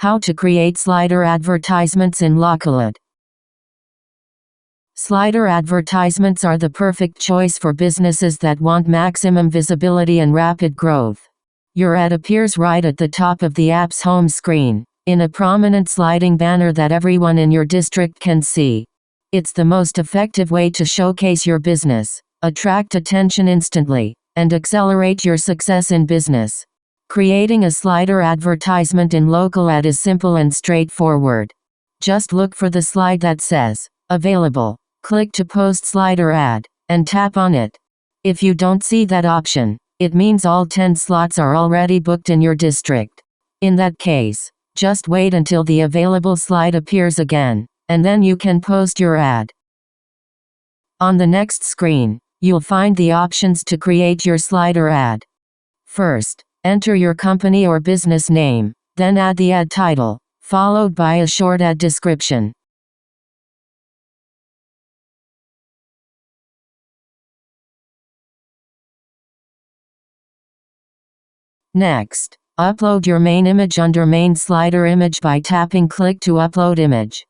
How to create slider advertisements in LocalAD. Slider advertisements are the perfect choice for businesses that want maximum visibility and rapid growth. Your ad appears right at the top of the app's home screen, in a prominent sliding banner that everyone in your district can see. It's the most effective way to showcase your business, attract attention instantly, and accelerate your success in business. Creating a slider advertisement in LocalAD is simple and straightforward. Just look for the slide that says, Available. Click to post slider ad, and tap on it. If you don't see that option, it means all 10 slots are already booked in your district. In that case, just wait until the available slide appears again, and then you can post your ad. On the next screen, you'll find the options to create your slider ad. First, enter your company or business name, then add the ad title, followed by a short ad description. Next, upload your main image under Main Slider Image by tapping Click to Upload Image.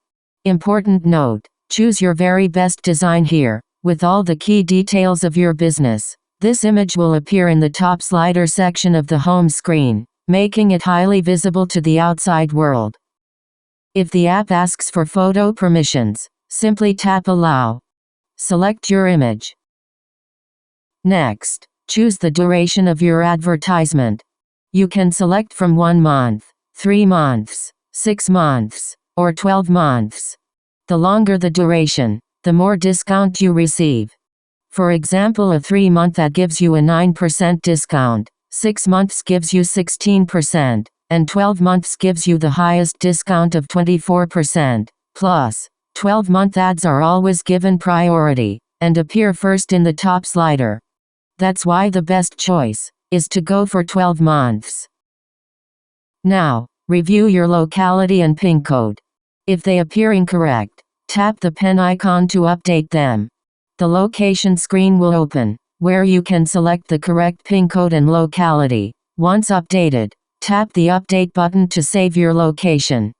Important note, choose your very best design here, with all the key details of your business. This image will appear in the top slider section of the home screen, making it highly visible to the outside world. If the app asks for photo permissions, simply tap Allow. Select your image. Next, choose the duration of your advertisement. You can select from 1 month, 3 months, 6 months, or 12 months. The longer the duration, the more discount you receive. For example, a 3-month ad gives you a 9% discount, 6 months gives you 16%, and 12 months gives you the highest discount of 24%. Plus, 12-month ads are always given priority, and appear first in the top slider. That's why the best choice is to go for 12 months. Now, review your locality and PIN code. If they appear incorrect, tap the pen icon to update them. The location screen will open, where you can select the correct PIN code and locality. Once updated, tap the Update button to save your location.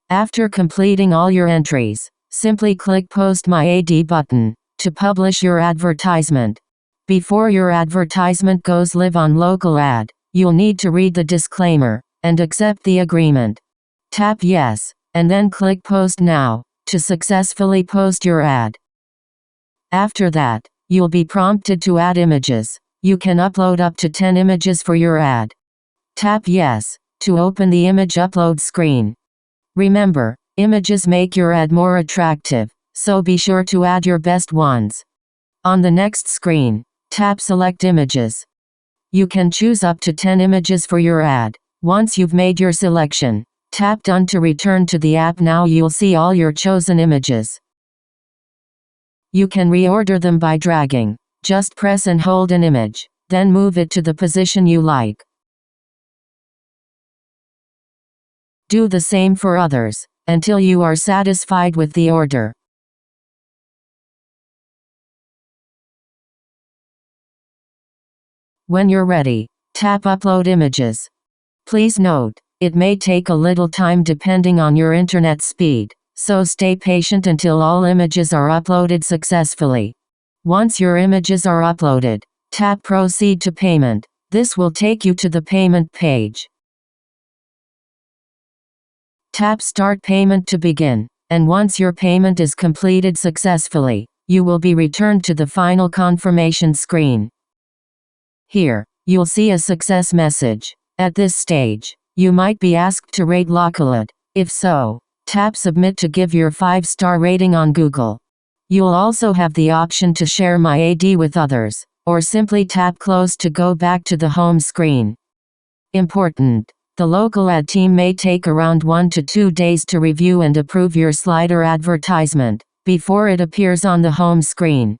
After completing all your entries, simply click Post My AD button to publish your advertisement. Before your advertisement goes live on LocalAD, you'll need to read the disclaimer and accept the agreement. Tap Yes, and then click Post Now to successfully post your ad. After that, you'll be prompted to add images. You can upload up to 10 images for your ad. Tap Yes to open the image upload screen. Remember, images make your ad more attractive, so be sure to add your best ones. On the next screen, tap Select Images. You can choose up to 10 images for your ad. Once you've made your selection, tap Done to return to the app. Now you'll see all your chosen images. You can reorder them by dragging. Just press and hold an image, then move it to the position you like. Do the same for others, until you are satisfied with the order. When you're ready, tap Upload Images. Please note, it may take a little time depending on your internet speed, so stay patient until all images are uploaded successfully. Once your images are uploaded, tap Proceed to Payment. This will take you to the payment page. Tap Start Payment to begin, and once your payment is completed successfully, you will be returned to the final confirmation screen. Here, you'll see a success message. At this stage, you might be asked to rate LocalAD. If so, tap Submit to give your 5-star rating on Google. You'll also have the option to share My AD with others, or simply tap Close to go back to the home screen. Important: the LocalAD team may take around 1 to 2 days to review and approve your slider advertisement before it appears on the home screen.